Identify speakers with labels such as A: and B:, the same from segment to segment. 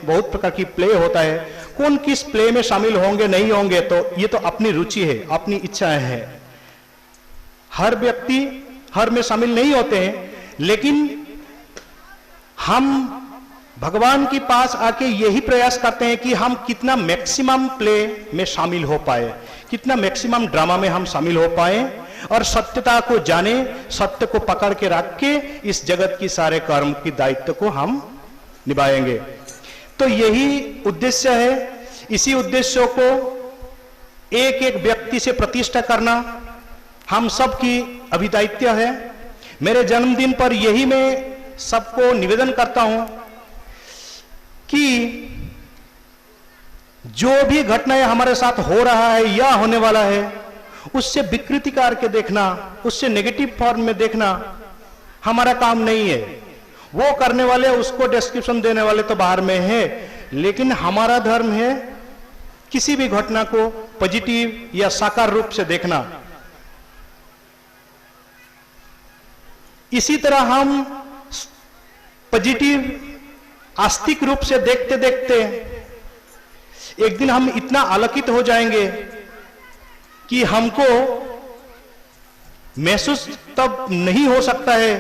A: बहुत प्रकार की प्ले होता है। कौन किस प्ले में शामिल होंगे नहीं होंगे तो ये तो अपनी रुचि है, अपनी इच्छाएं हैं। हर व्यक्ति हर में शामिल नहीं होते हैं, लेकिन हम भगवान के पास आके यही प्रयास करते हैं कि हम कितना मैक्सिमम प्ले में शामिल हो पाए, कितना मैक्सिमम ड्रामा में हम शामिल हो पाए और सत्यता को जाने, सत्य को पकड़ के रख के इस जगत की सारे कर्म की दायित्व को हम निभाएंगे। तो यही उद्देश्य है। इसी उद्देश्यों को एक एक व्यक्ति से प्रतिष्ठा करना हम सबकी अभिदायित्व है। मेरे जन्मदिन पर यही मैं सबको निवेदन करता हूं कि जो भी घटनाएं हमारे साथ हो रहा है या होने वाला है, उससे विकृति करके देखना, उससे नेगेटिव फॉर्म में देखना हमारा काम नहीं है। वो करने वाले, उसको डिस्क्रिप्शन देने वाले तो बाहर में है, लेकिन हमारा धर्म है किसी भी घटना को पॉजिटिव या साकार रूप से देखना। इसी तरह हम पॉजिटिव आस्तिक रूप से देखते देखते एक दिन हम इतना आलोकित हो जाएंगे कि हमको महसूस तब नहीं हो सकता है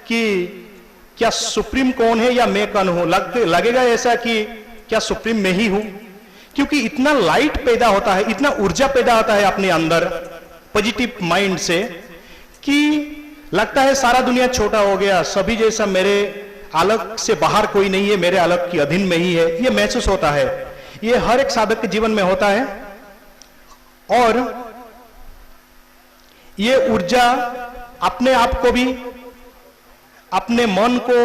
A: कि क्या सुप्रीम कौन है या मैं कौन हूं। लगेगा ऐसा कि क्या सुप्रीम मैं ही हूं, क्योंकि इतना लाइट पैदा होता है, इतना ऊर्जा पैदा होता है अपने अंदर पॉजिटिव माइंड से कि लगता है सारा दुनिया छोटा हो गया, सभी जैसा, मेरे आलोक से बाहर कोई नहीं है, मेरे आलोक की अधीन में ही है। ये महसूस होता है, ये हर एक साधक के जीवन में होता है। और ये ऊर्जा अपने आप को भी, अपने मन को,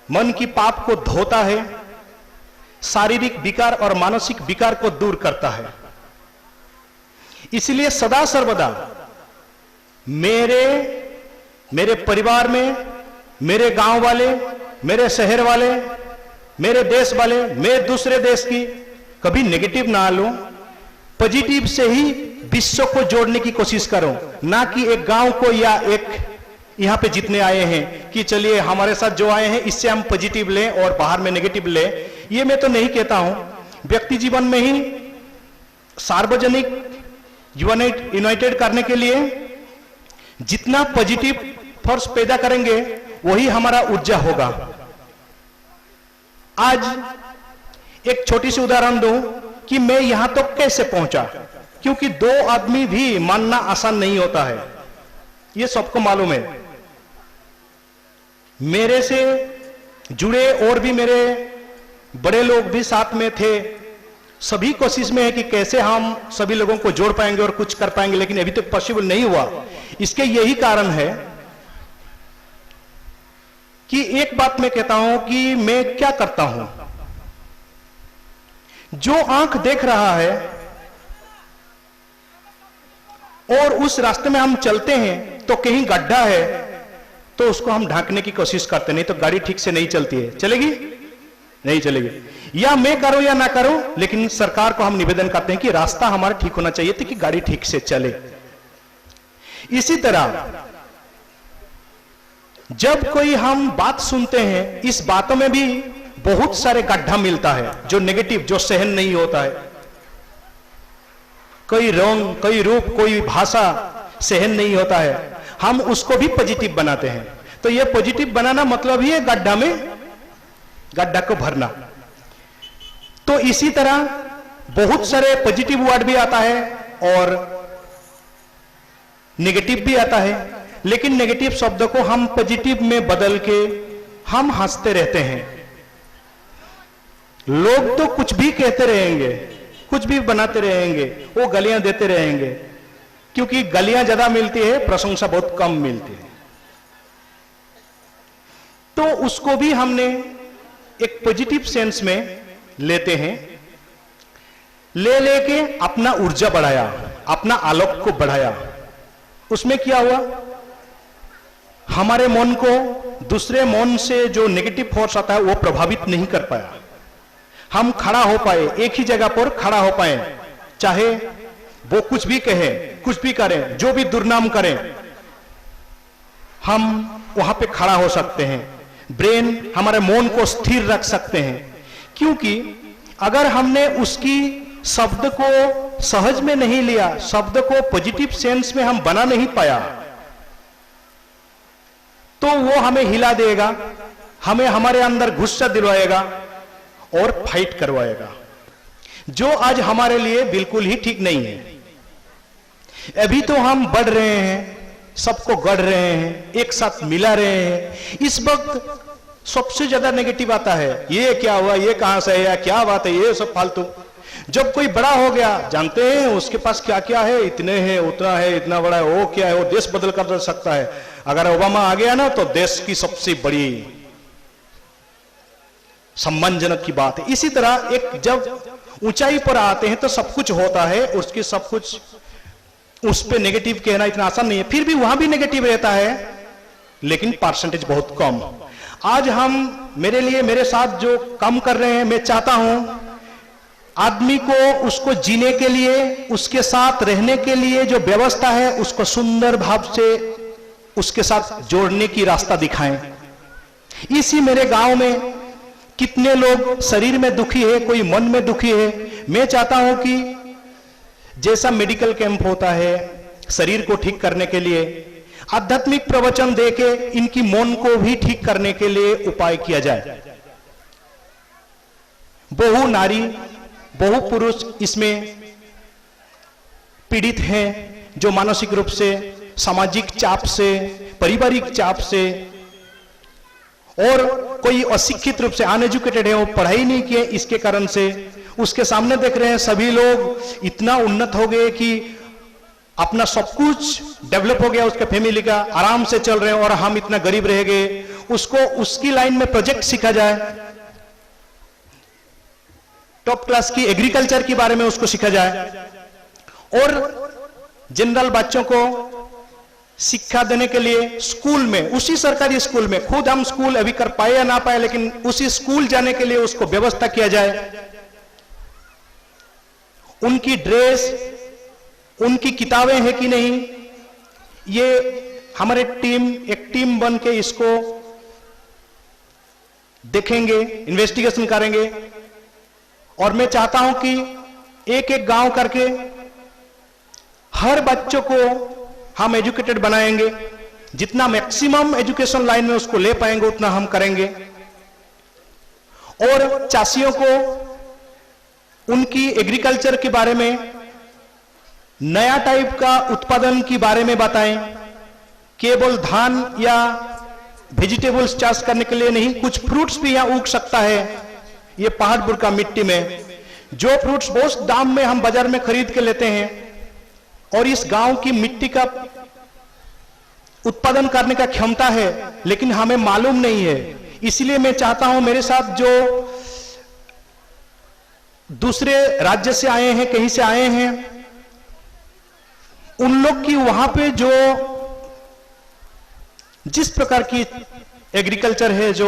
A: मन की पाप को धोता है, शारीरिक विकार और मानसिक विकार को दूर करता है। इसलिए सदा सर्वदा मेरे परिवार में, मेरे गांव वाले, मेरे शहर वाले, मेरे देश वाले, मैं दूसरे देश की कभी नेगेटिव ना लूं, पॉजिटिव से ही विश्व को जोड़ने की कोशिश करूं, ना कि एक गांव को या एक यहां पे जितने आए हैं कि चलिए हमारे साथ जो आए हैं इससे हम पॉजिटिव लें और बाहर में नेगेटिव लें। ये मैं तो नहीं कहता हूं। व्यक्ति जीवन में ही सार्वजनिक यूनाइटेड करने के लिए जितना पॉजिटिव फोर्स पैदा करेंगे वही हमारा ऊर्जा होगा। आज एक छोटी सी उदाहरण दूं कि मैं यहां तो कैसे पहुंचा, क्योंकि दो आदमी भी मानना आसान नहीं होता है, ये सबको मालूम है। मेरे से जुड़े और भी मेरे बड़े लोग भी साथ में थे, सभी कोशिश में है कि कैसे हम सभी लोगों को जोड़ पाएंगे और कुछ कर पाएंगे, लेकिन अभी तक पॉसिबल नहीं हुआ। इसके यही कारण है कि एक बात मैं कहता हूं कि मैं क्या करता हूं, जो आंख देख रहा है और उस रास्ते में हम चलते हैं तो कहीं गड्ढा है तो उसको हम ढांकने की कोशिश करते, नहीं तो गाड़ी ठीक से नहीं चलती है। चलेगी? नहीं चलेगी। या मैं करूं या ना करूं, लेकिन सरकार को हम निवेदन करते हैं कि रास्ता हमारा ठीक होना चाहिए ताकि गाड़ी ठीक से चले। इसी तरह जब कोई हम बात सुनते हैं, इस बातों में भी बहुत सारे गड्ढा मिलता है जो नेगेटिव, जो सहन नहीं होता है। कोई रंग, कोई रूप, कोई भाषा सहन नहीं होता है, हम उसको भी पॉजिटिव बनाते हैं। तो ये पॉजिटिव बनाना मतलब ही है गड्ढा में गड्ढा को भरना। तो इसी तरह बहुत सारे पॉजिटिव वर्ड भी आता है और नेगेटिव भी आता है, लेकिन नेगेटिव शब्दों को हम पॉजिटिव में बदल के हम हंसते रहते हैं। लोग तो कुछ भी कहते रहेंगे, कुछ भी बनाते रहेंगे, वो गालियां देते रहेंगे, क्योंकि गालियां ज्यादा मिलती है, प्रशंसा बहुत कम मिलती है। तो उसको भी हमने एक पॉजिटिव सेंस में लेते हैं, ले लेके अपना ऊर्जा बढ़ाया, अपना आलोक को बढ़ाया। उसमें क्या हुआ, हमारे मन को दूसरे मन से जो नेगेटिव फोर्स आता है वो प्रभावित नहीं कर पाया। हम खड़ा हो पाए, एक ही जगह पर खड़ा हो पाए, चाहे वो कुछ भी कहे, कुछ भी करें, जो भी दुर्नाम करें, हम वहां पे खड़ा हो सकते हैं। ब्रेन, हमारे मन को स्थिर रख सकते हैं क्योंकि अगर हमने उसकी शब्द को सहज में नहीं लिया, शब्द को पॉजिटिव सेंस में हम बना नहीं पाया, तो वो हमें हिला देगा, हमें हमारे अंदर गुस्सा दिलवाएगा और फाइट करवाएगा, जो आज हमारे लिए बिल्कुल ही ठीक नहीं है। अभी तो हम बढ़ रहे हैं, सबको गढ़ रहे हैं, एक साथ मिला रहे हैं। इस वक्त सबसे ज्यादा नेगेटिव आता है, ये क्या हुआ, ये कहां से है, क्या बात है, ये सब फालतू। जब कोई बड़ा हो गया, जानते हैं उसके पास क्या क्या है, इतने हैं, उतना है, इतना बड़ा है, वो क्या है, वो देश बदल कर सकता है। अगर ओबामा आ गया ना तो देश की सबसे बड़ी सम्मानजनक की बात है। इसी तरह एक जब ऊंचाई पर आते हैं तो सब कुछ होता है, उसकी सब कुछ, उस पे नेगेटिव कहना इतना आसान नहीं है। फिर भी वहां भी नेगेटिव रहता है, लेकिन परसेंटेज बहुत कम। आज हम, मेरे लिए, मेरे साथ जो काम कर रहे हैं, मैं चाहता हूं आदमी को उसको जीने के लिए, उसके साथ रहने के लिए जो व्यवस्था है उसको सुंदर भाव से उसके साथ जोड़ने की रास्ता दिखाएं। इसी मेरे गांव में कितने लोग शरीर में दुखी है, कोई मन में दुखी है। मैं चाहता हूं कि जैसा मेडिकल कैंप होता है शरीर को ठीक करने के लिए, आध्यात्मिक प्रवचन देके इनकी मन को भी ठीक करने के लिए उपाय किया जाए। बहु नारी, बहु पुरुष इसमें पीड़ित हैं, जो मानसिक रूप से, सामाजिक चाप से, पारिवारिक चाप से, और कोई अशिक्षित रूप से अनएजुकेटेड है, वो पढ़ाई नहीं किए, इसके कारण से उसके सामने देख रहे हैं सभी लोग इतना उन्नत हो गए कि अपना सब कुछ डेवलप हो गया, उसके फैमिली का आराम से चल रहे हैं, और हम इतना गरीब रह गए। उसको उसकी लाइन में प्रोजेक्ट सीखा जाए, टॉप क्लास की एग्रीकल्चर के बारे में उसको सीखा जाए, और जनरल बच्चों को शिक्षा देने के लिए स्कूल में, उसी सरकारी स्कूल में, खुद हम स्कूल अभी कर पाए या ना पाए, लेकिन उसी स्कूल जाने के लिए उसको व्यवस्था किया जाए। उनकी ड्रेस, उनकी किताबें हैं कि नहीं, ये हमारे टीम, एक टीम बन के इसको देखेंगे, इन्वेस्टिगेशन करेंगे। और मैं चाहता हूं कि एक एक गांव करके हर बच्चों को हम एजुकेटेड बनाएंगे, जितना मैक्सिमम एजुकेशन लाइन में उसको ले पाएंगे उतना हम करेंगे। और चासियों को उनकी एग्रीकल्चर के बारे में, नया टाइप का उत्पादन के बारे में बताएं। केवल धान या वेजिटेबल्स चाष करने के लिए नहीं, कुछ फ्रूट्स भी यहां उग सकता है। ये पहाड़पुर का मिट्टी में जो फ्रूट्स बहुत दाम में हम बाजार में खरीद के लेते हैं, और इस गांव की मिट्टी का उत्पादन करने का क्षमता है, लेकिन हमें मालूम नहीं है। इसलिए मैं चाहता हूं मेरे साथ जो दूसरे राज्य से आए हैं, कहीं से आए हैं, उन लोग की वहां पे जो जिस प्रकार की एग्रीकल्चर है, जो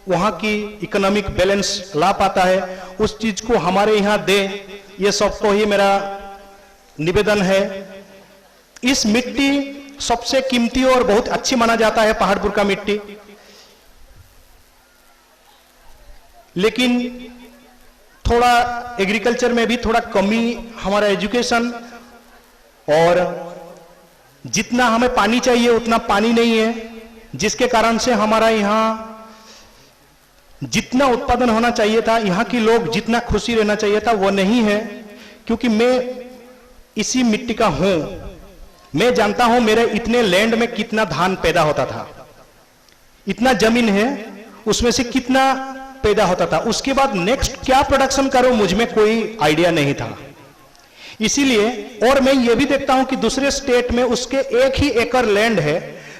A: वहां की इकोनॉमिक बैलेंस ला पाता है, उस चीज को हमारे यहां दे, ये सबको ही मेरा निवेदन है। इस मिट्टी सबसे कीमती और बहुत अच्छी माना जाता है, पहाड़पुर का मिट्टी, लेकिन थोड़ा एग्रीकल्चर में भी थोड़ा कमी, हमारा एजुकेशन, और जितना हमें पानी चाहिए उतना पानी नहीं है, जिसके कारण से हमारा यहां जितना उत्पादन होना चाहिए था, यहां के लोग जितना खुशी रहना चाहिए था, वो नहीं है। क्योंकि मैं इसी मिट्टी का हूं, मैं जानता हूं मेरे इतने लैंड में कितना धान पैदा होता था, इतना जमीन है उसमें से कितना पैदा होता था, उसके बाद नेक्स्ट क्या प्रोडक्शन करो मुझ में कोई आइडिया नहीं था। इसीलिए, और मैं ये भी देखता हूं कि दूसरे स्टेट में उसके 1 ही एकड़ लैंड है,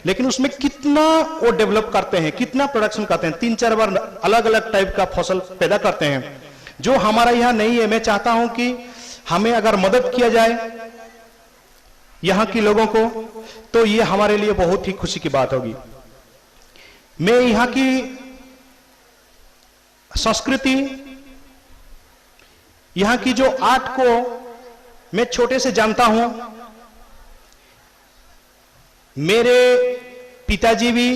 A: लेकिन उसमें कितना वो डेवलप करते हैं, कितना प्रोडक्शन करते हैं, 3-4 बार अलग अलग टाइप का फसल पैदा करते हैं, जो हमारा यहां नहीं है। मैं चाहता हूं कि हमें अगर मदद किया जाए यहां के लोगों को, तो ये हमारे लिए बहुत ही खुशी की बात होगी। मैं यहां की संस्कृति, यहां की जो आर्ट को मैं छोटे से जानता हूं। मेरे पिताजी भी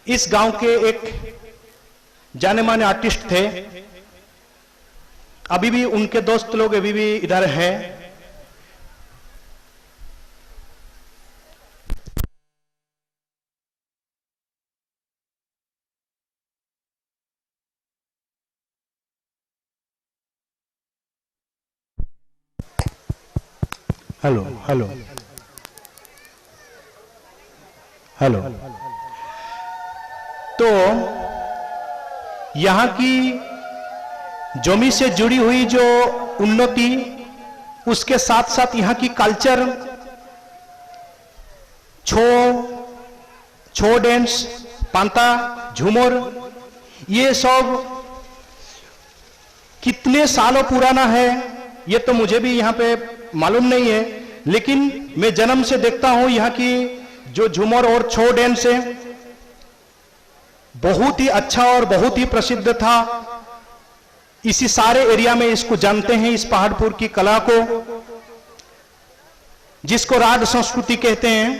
A: इस गांव के एक जाने माने आर्टिस्ट थे, अभी भी उनके दोस्त लोग अभी भी इधर हैं। Hello hello hello. तो यहां की जमी से जुड़ी हुई जो उन्नति, उसके साथ साथ यहां की कल्चर, छो डांस, पांता, झूमर, ये सब कितने सालों पुराना है ये तो मुझे भी यहां पे मालूम नहीं है, लेकिन मैं जन्म से देखता हूं यहां की जो झूमर और छो डांस है बहुत ही अच्छा और बहुत ही प्रसिद्ध था। इसी सारे एरिया में इसको जानते हैं, इस पहाड़पुर की कला को, जिसको राज संस्कृति कहते हैं।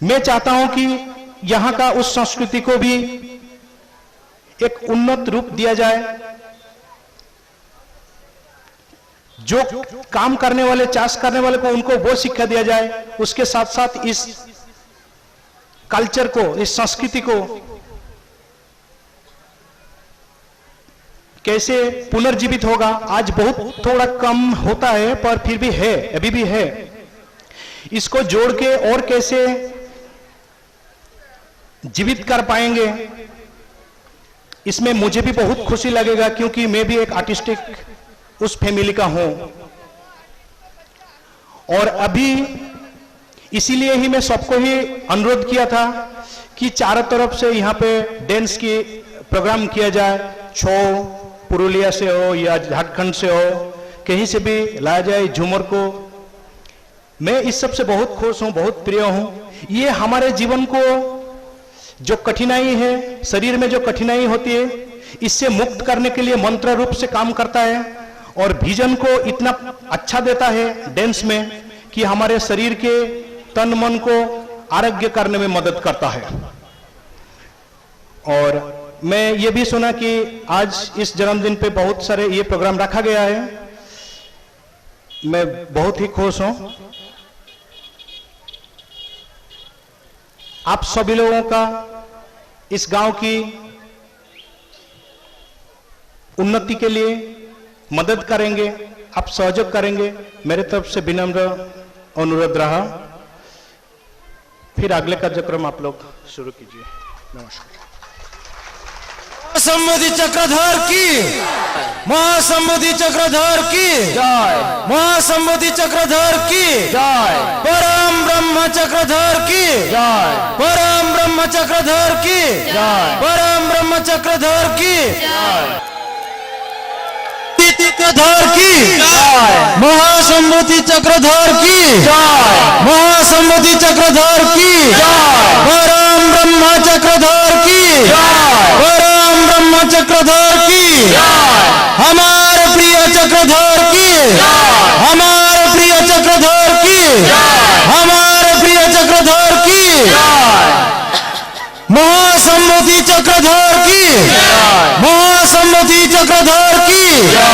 A: मैं चाहता हूं कि यहां का उस संस्कृति को भी एक उन्नत रूप दिया जाए। जो काम करने वाले, चाष करने वाले को, उनको वो शिक्षा दिया जाए। उसके साथ साथ इस कल्चर को, इस संस्कृति को कैसे पुनर्जीवित होगा। आज बहुत थोड़ा कम होता है पर फिर भी है, अभी भी है। इसको जोड़ के और कैसे जीवित कर पाएंगे, इसमें मुझे भी बहुत खुशी लगेगा, क्योंकि मैं भी एक आर्टिस्टिक उस फैमिली का हूं। और अभी इसीलिए ही मैं सबको ही अनुरोध किया था कि चारों तरफ से यहां पे डांस की प्रोग्राम किया जाए। छो पुरुलिया से हो या झारखंड से हो, कहीं से भी लाया जाए झूमर को। मैं इस सब से बहुत खुश हूं, बहुत प्रिय हूं। ये हमारे जीवन को जो कठिनाई है, शरीर में जो कठिनाई होती है, इससे मुक्त करने के लिए मंत्र रूप से काम करता है और विजन को इतना अच्छा देता है डांस में कि हमारे शरीर के तन मन को आरोग्य करने में मदद करता है। और मैं ये भी सुना कि आज इस जन्मदिन पे बहुत सारे ये प्रोग्राम रखा गया है। मैं बहुत ही खुश हूं। आप सभी लोगों का इस गांव की उन्नति के लिए मदद करेंगे, आप सहयोग करेंगे, मेरे तरफ से विनम्र अनुरोध रहा। फिर अगले कार्यक्रम आप लोग शुरू कीजिए। नमस्कार।
B: महासम्बुद्धि चक्रधर की, महासम्बुद्धि चक्रधर की जय, महासम्बुद्धि चक्रधर की जय, परम ब्रह्म चक्रधर की जय, परम ब्रह्म चक्रधर की जय, परम ब्रह्म चक्रधर की जय, चक्रधर की जय, महासम्बुद्धि चक्रधर की जय, महासम्बुद्धि चक्रधर की जय, परम ब्रह्म चक्रधर की जय, परम ब्रह्म चक्रधर की जय, हमारे प्रिय चक्रधर की जय, हमारे प्रिय चक्रधर की जय, हमारे प्रिय चक्रधर की जय, महासम्बुद्धि चक्रधर की जय, महासम्बुद्धि चक्रधर की जय,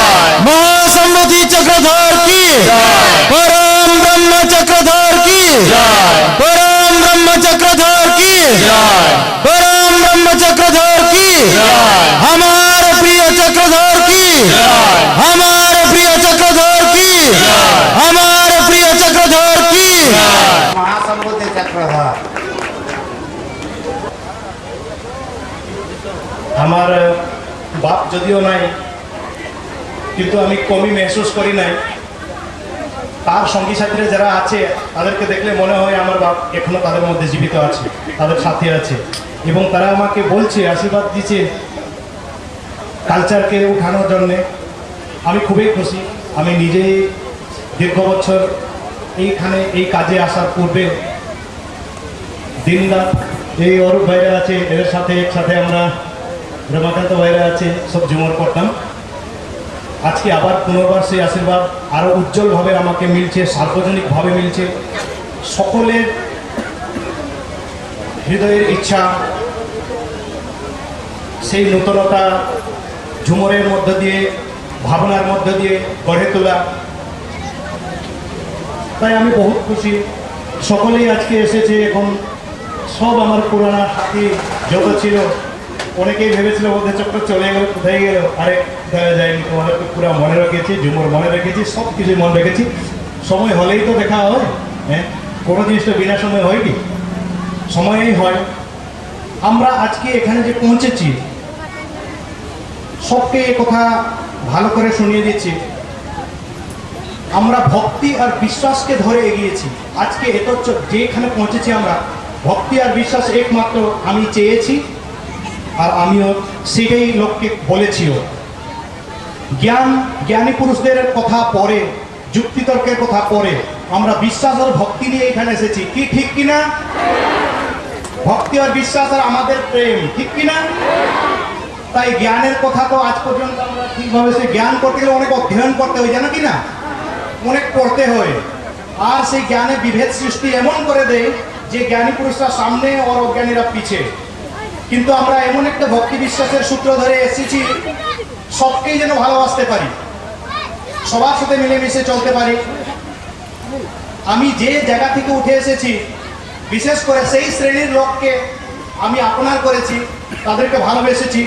B: महासम्बुद्धि चक्रधर की जय, परम ब्रह्म चक्रधर की जय, परम ब्रह्म चक्रधर की जय, परम ब्रह्म चक्रधर की जय, हमारे प्रिय चक्रधर की जय, हमारे प्रिय चक्रधर की जय, हमारे प्रिय चक्रधर की जय,
C: महासम्बुद्धि चक्रधर।
A: আমার বাপ যদিও নাই, কিন্তু আমি কমই মেহসুস করি নাই। তার সঙ্গী সাথীরা যারা আছে তাদেরকে দেখলে মনে হয় আমার বাপ এখনো তাদের মধ্যে জীবিত আছে, তাদের সাথে আছে, এবং তারা আমাকে বলছে, আশীর্বাদ দিচ্ছে কালচারকে উঠানোর জন্যে। আমি খুবই খুশি। আমি নিজেই দীর্ঘ বছর এইখানে এই কাজে আসার পূর্বে দিনরাত এই অরূপ ভাইরা আছে, এদের সাথে একসাথে আমরা রমাকান্ত ভাইরা আছে, সব ঝুমর করতাম। আজকে আবার পুনর্বার সেই আশীর্বাদ আরও উজ্জ্বলভাবে আমাকে মিলছে, সার্বজনিকভাবে মিলছে। সকলের হৃদয়ের ইচ্ছা সেই নূতনতা ঝুমরের মধ্য দিয়ে ভাবনার মধ্য দিয়ে গড়ে তোলা। তাই আমি বহুত খুশি, সকলেই আজকে এসেছে। এখন সব আমার পুরানা সাথী যত ছিল, অনেকেই ভেবেছিল বোধহয় চক্র চলে গেল, কোথায় গেল। আরে দেখা যায়নি, তোমাদেরকে পুরো মনে রেখেছি, ঝুমুর মনে রেখেছি, সব কিছুই মনে রেখেছি। সময় হলেই তো দেখা হয়, হ্যাঁ, কোনো জিনিসটা বিনা সময় হয় কি? সময়েই হয়। আমরা আজকে এখানে যে পৌঁছেছি, সবকে এ কথা ভালো করে শুনিয়ে দিচ্ছি, আমরা ভক্তি আর বিশ্বাসকে ধরে এগিয়েছি। আজকে এত যেখানে পৌঁছেছি আমরা, ভক্তি আর বিশ্বাস একমাত্র আমি চেয়েছি, আর আমিও সেটাই লোককে বলেছিও। জ্ঞানী পুরুষদের কথা পরে, যুক্তিতর্কের কথা পরে, আমরা বিশ্বাস আর ভক্তি নিয়ে এখানে এসেছি। কি ঠিক কিনা? ভক্তি আর বিশ্বাস আর আমাদের প্রেম, ঠিক কিনা? তাই জ্ঞানের কথা তো আজ পর্যন্ত আমরা ঠিকভাবে, সে জ্ঞান করতে গেলে অনেক অধ্যয়ন করতে হয়, জানো কিনা? অনেক পড়তে হয়। আর সেই জ্ঞানে বিভেদ সৃষ্টি এমন করে দেয় যে জ্ঞানী পুরুষরা সামনে আর অজ্ঞানীরা পিছে। কিন্তু আমরা এমন একটা ভক্তি বিশ্বাসের সূত্র ধরে এসেছি, সবকেই যেন ভালোবাসতে পারি, সবার সাথে মিলেমিশে চলতে পারি। আমি যে জায়গা থেকে উঠে এসেছি, বিশেষ করে সেই শ্রেণীর লোককে আমি আপনার করেছি, তাদেরকে ভালোবেসেছি।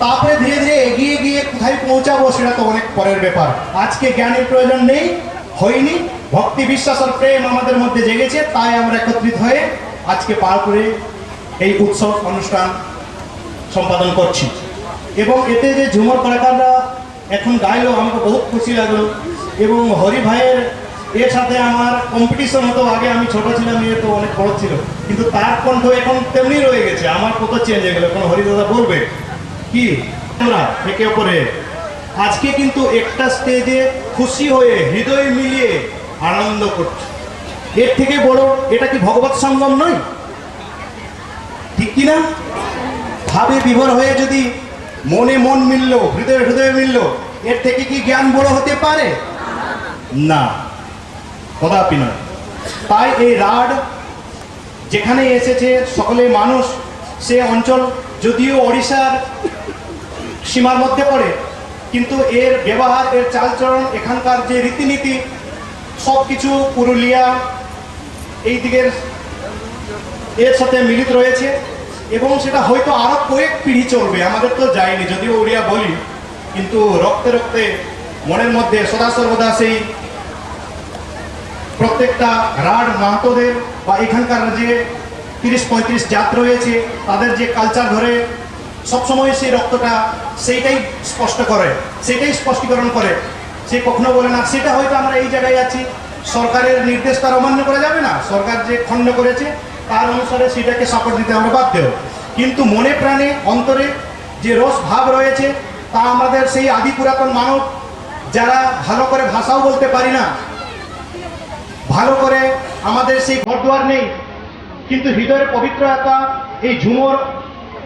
A: তারপরে ধীরে ধীরে এগিয়ে গিয়ে কোথায় পৌঁছাবো সেটা তো অনেক পরের ব্যাপার। আজকে জ্ঞানের প্রয়োজন নেই, হয়নি। ভক্তি বিশ্বাস আর প্রেম আমাদের মধ্যে জেগেছে, তাই আমরা একত্রিত হয়ে আজকে পার করে এই উৎসব অনুষ্ঠান সম্পাদন করছি। এবং এতে যে ঝুমর কলাকাররা এখন গাইলো, আমাকে বহুত খুশি লাগলো। এবং হরি ভাইয়ের এর সাথে আমার কম্পিটিশন হতো। আগে আমি ছোট ছিলাম, এ তো অনেক বড় ছিল, কিন্তু তার কণ্ঠ এখন তেমনি রয়ে গেছে। আমার কত চেঞ্জ হয়ে গেল। এখন হরিদাদা বলবে কি, আমরা একে অপরে আজকে কিন্তু একটা স্টেজে খুশি হয়ে হৃদয় মিলিয়ে আনন্দ করছি। এর থেকে বড় এটা কি ভগবত সঙ্গম নয়? ঠিক কিনা? ভাবে বিভোর হয়ে যদি মনে মন মিলল, হৃদয়ে হৃদয়ে মিলল, এর থেকে কি জ্ঞান বড় হতে পারে? না, কদাপি নয়। তাই এই রাড যেখানে এসেছে সকলে মানুষ, সে অঞ্চল যদিও ওড়িশার সীমার মধ্যে পড়ে, কিন্তু এর ব্যবহার, এর চালচলন, এখানকার যে রীতিনীতি, সব কিছু পুরুলিয়া এই দিকের এর সাথে মিলিত রয়েছে। এবং সেটা হয়তো আরো কয়েক পিঢ়ি চলবে। আমাদের তো যায়নি, যদিও উড়িয়া বলি, কিন্তু রক্তে রক্তে মনের মধ্যে সদা সর্বদা সেই প্রত্যেকটা রাড মাহাতোদের বা এখানকার যে 30-35 জাত রয়েছে, তাদের যে কালচার ধরে সবসময় সেই রক্তটা সেইটাই স্পষ্ট করে, সেইটাই স্পষ্টীকরণ করে। সে কখনো বলে না সেটা হয়তো আমরা এই জায়গায় আছি, সরকারের নির্দেশ তার অমান্য করা যাবে না, সরকার যে খণ্ড করেছে তার অনুসারে সেটাকে সাপোর্ট দিতে আমরা বাধ্য। কিন্তু মনে প্রাণে অন্তরে যে রস ভাব রয়েছে, তা আমাদের সেই আদি পুরাতন মানব, যারা ভালো করে ভাষাও বলতে পারি না, ভালো করে আমাদের সেই ঘরদুয়ার নেই, কিন্তু হৃদয়ের পবিত্রতা এই ঝুমর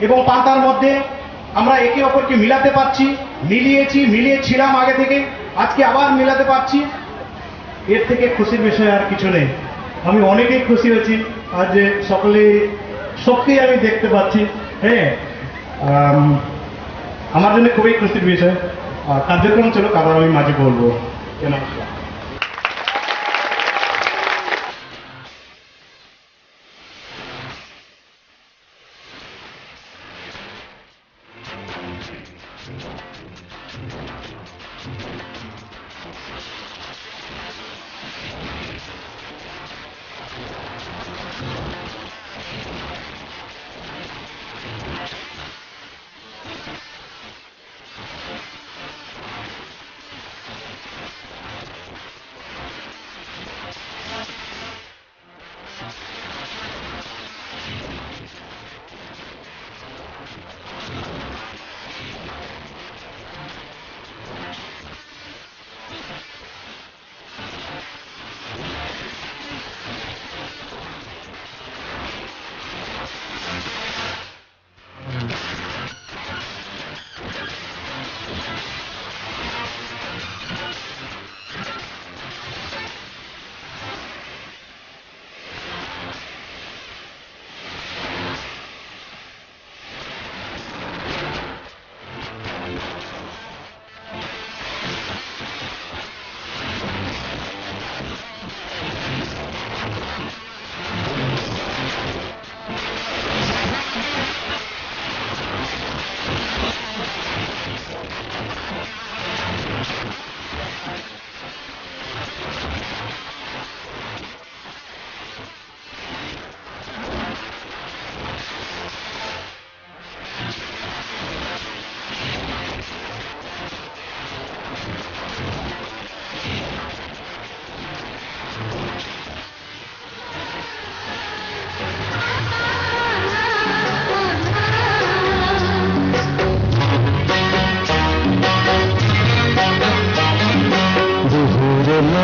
A: এবং পান্তার মধ্যে আমরা একে অপরকে মিলাতে পারছি, মিলিয়েছিলাম আগে থেকে, আজকে আবার মিলাতে পারছি। এর থেকে খুশির বিষয় আর কিছু নেই। আমি অনেকেই খুশি হয়েছি আজ সকলে, সবকেই আমি দেখতে পাচ্ছি। হ্যাঁ, আমার জন্য খুবই খুশির বিষয়। কার্যক্রম ছিল, কারণ আমি মাঝে বলবো কেন।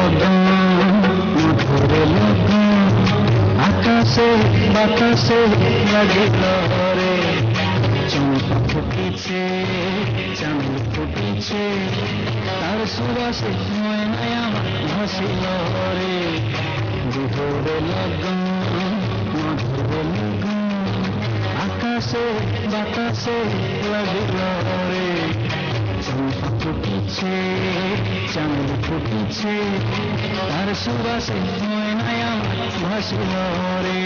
D: লগন মধুরে লগন আকাশে বাতাসে লাগিল রে চম্পা ফুটিছে চাঁদ ফুটিছে তার সুবাসে ময়নায় আমার ভাসিল রে বিহুরে লগন মধুরে লগন আকাশে বাতাসে লাগিল রে চম্পা ফুটিছে চাঁদ ফুটিছে তার সুবাসে ময়নায় আমার ভাসিল রে